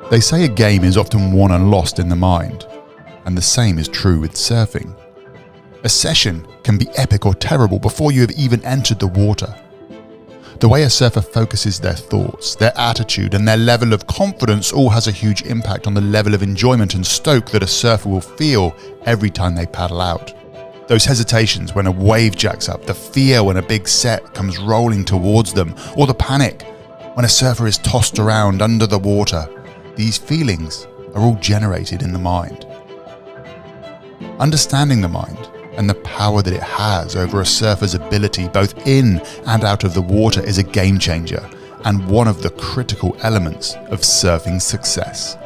They say a game is often won and lost in the mind, and the same is true with surfing. A session can be epic or terrible before you have even entered the water. The way a surfer focuses their thoughts, their attitude, and their level of confidence all has a huge impact on the level of enjoyment and stoke that a surfer will feel every time they paddle out. Those hesitations when a wave jacks up, the fear when a big set comes rolling towards them, or the panic when a surfer is tossed around under the water, these feelings are all generated in the mind. Understanding the mind and the power that it has over a surfer's ability both in and out of the water is a game changer and one of the critical elements of surfing success.